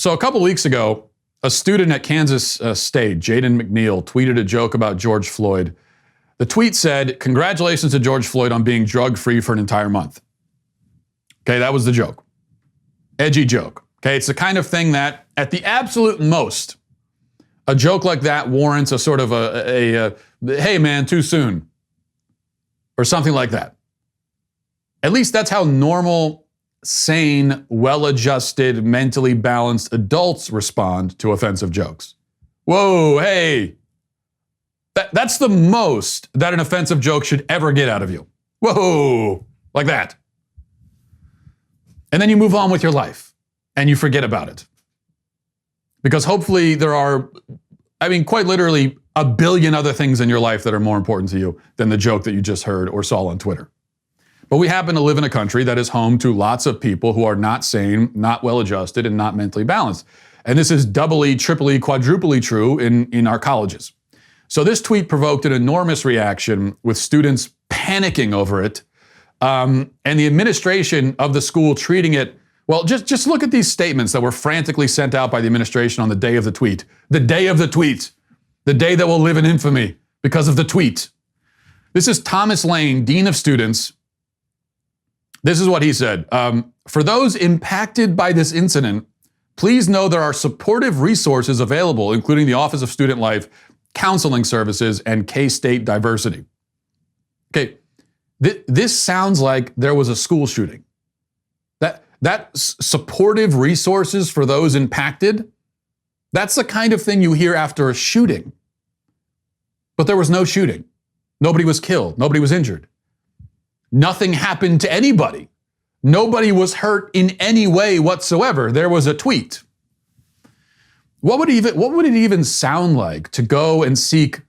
So a couple weeks ago, a student at Kansas State, Jaden McNeil, tweeted a joke about George Floyd. The tweet said, "Congratulations to George Floyd on being drug-free for an entire month." Okay, that was the joke. Edgy joke. Okay, it's the kind of thing that, at the absolute most, a joke like that warrants a sort of a hey man, too soon, or something like that. At least that's how normal, sane, well-adjusted, mentally balanced adults respond to offensive jokes. Whoa, hey. That's the most that an offensive joke should ever get out of you. Whoa, like that. And then you move on with your life and you forget about it. Because hopefully there are, quite literally a billion other things in your life that are more important to you than the joke that you just heard or saw on Twitter. But we happen to live in a country that is home to lots of people who are not sane, not well-adjusted, and not mentally balanced. And this is doubly, triply, quadruply true in our colleges. So this tweet provoked an enormous reaction with students panicking over it, and the administration of the school treating it, well, just look at these statements that were frantically sent out by the administration on the day of the tweet. The day of the tweet. The day that will live in infamy because of the tweet. This is Thomas Lane, Dean of Students. This is what he said. For those impacted by this incident, please know there are supportive resources available, including the Office of Student Life, counseling services, and K-State diversity. Okay, this sounds like there was a school shooting. That supportive resources for those impacted, that's the kind of thing you hear after a shooting. But there was no shooting. Nobody was killed. Nobody was injured. Nothing happened to anybody. Nobody was hurt in any way whatsoever. There was a tweet. What would it even sound like to go and seek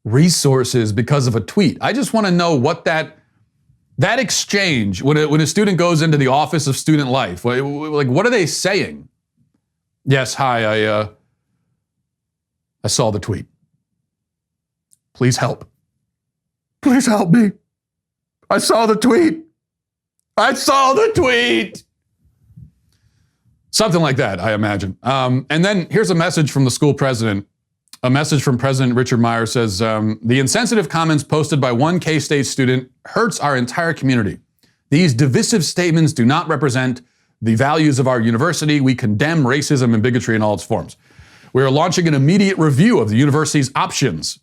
resources because of a tweet? I just want to know what that exchange, when a student goes into the Office of Student Life, like what are they saying? Yes, hi, I saw the tweet. Please help. Please help me. I saw the tweet. I saw the tweet. Something like that, I imagine. And then here's a message from the school president. A message from President Richard Meyer says, the insensitive comments posted by one K-State student hurts our entire community. These divisive statements do not represent the values of our university. We condemn racism and bigotry in all its forms. We are launching an immediate review of the university's options.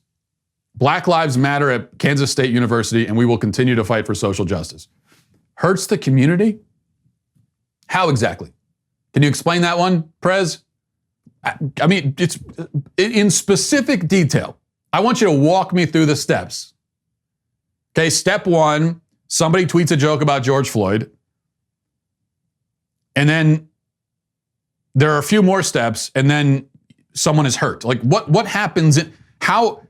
Black Lives Matter at Kansas State University, and we will continue to fight for social justice. Hurts the community? How exactly? Can you explain that one, Prez? It's in specific detail. I want you to walk me through the steps. Okay, step one, somebody tweets a joke about George Floyd. And then there are a few more steps, and then someone is hurt. Like what happens? How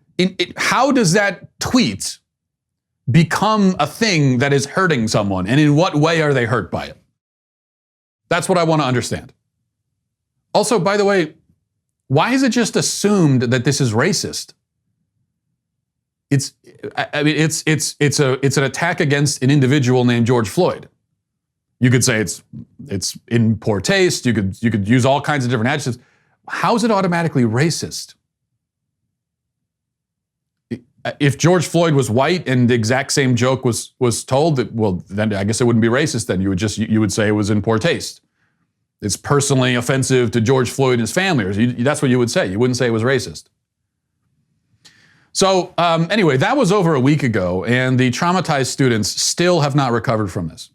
does that tweet become a thing that is hurting someone? And in what way are they hurt by it? That's what I want to understand. Also, by the way, why is it just assumed that this is racist? It's an attack against an individual named George Floyd. You could say it's in poor taste. You could use all kinds of different adjectives. How is it automatically racist? If George Floyd was white and the exact same joke was told, then I guess it wouldn't be racist. Then you would say it was in poor taste. It's personally offensive to George Floyd and his family. Or that's what you would say. You wouldn't say it was racist. So anyway, that was over a week ago, and the traumatized students still have not recovered from this.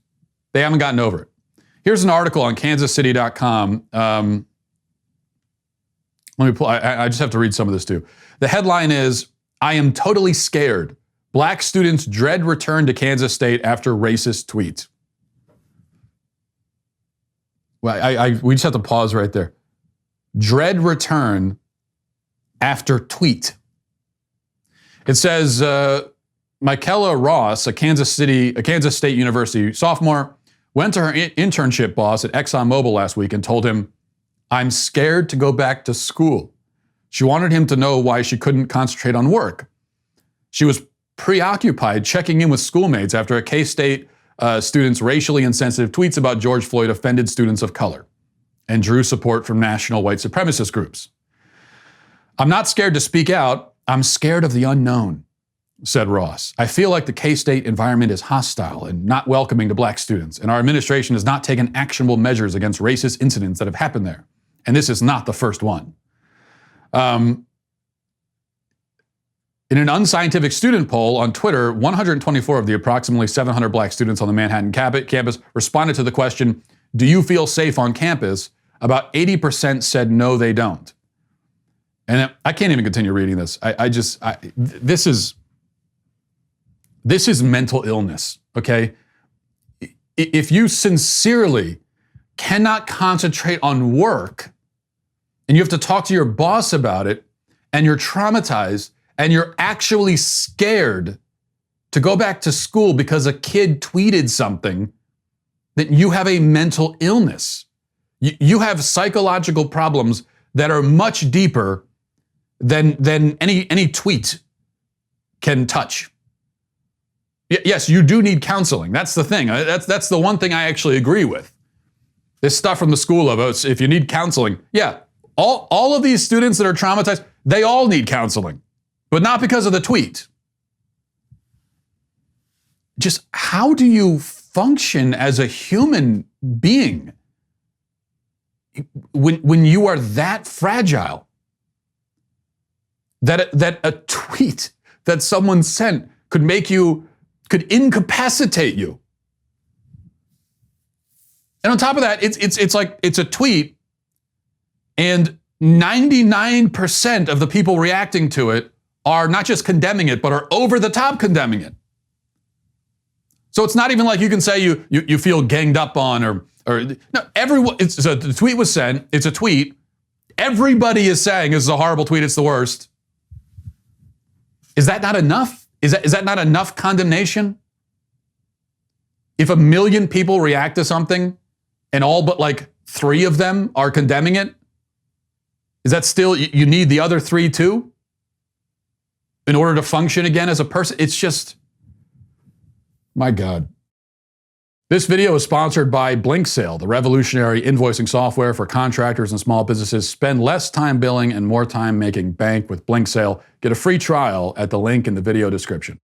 They haven't gotten over it. Here's an article on kansascity.com. I just have to read some of this too. The headline is, "I am totally scared. Black students dread return to Kansas State after racist tweet." Well, we just have to pause right there. Dread return after tweet. It says, Michaela Ross, a Kansas State University sophomore, went to her internship boss at ExxonMobil last week and told him, "I'm scared to go back to school." She wanted him to know why she couldn't concentrate on work. She was preoccupied checking in with schoolmates after a K-State student's racially insensitive tweets about George Floyd offended students of color. and drew support from national white supremacist groups. I'm not scared to speak out. I'm scared of the unknown, said Ross. I feel like the K-State environment is hostile and not welcoming to black students, and our administration has not taken actionable measures against racist incidents that have happened there. And this is not the first one. In an unscientific student poll on Twitter, 124 of the approximately 700 black students on the Manhattan campus responded to the question, "Do you feel safe on campus?" About 80% said no, they don't. And I can't even continue reading this. This is mental illness, okay? If you sincerely cannot concentrate on work and you have to talk to your boss about it and you're traumatized and you're actually scared to go back to school because a kid tweeted something, then you have a mental illness. You have psychological problems that are much deeper than any tweet can touch. Yes, you do need counseling. That's the thing. That's the one thing I actually agree with. This stuff from the school of, if you need counseling, yeah, all of these students that are traumatized, they all need counseling, but not because of the tweet. Just how do you function as a human being when you are that fragile? That a tweet that someone sent could incapacitate you. And on top of that, it's like it's a tweet, and 99% of the people reacting to it are not just condemning it, but are over the top condemning it. So it's not even like you can say you feel ganged up on or no, everyone. So the tweet was sent. It's a tweet. Everybody is saying this is a horrible tweet. It's the worst. Is that not enough? Is that not enough condemnation? If 1 million people react to something and all but like 3 of them are condemning it, is that still, you need the other 3 too? In order to function again as a person? It's just, my God. This video is sponsored by BlinkSale, the revolutionary invoicing software for contractors and small businesses. Spend less time billing and more time making bank with BlinkSale. Get a free trial at the link in the video description.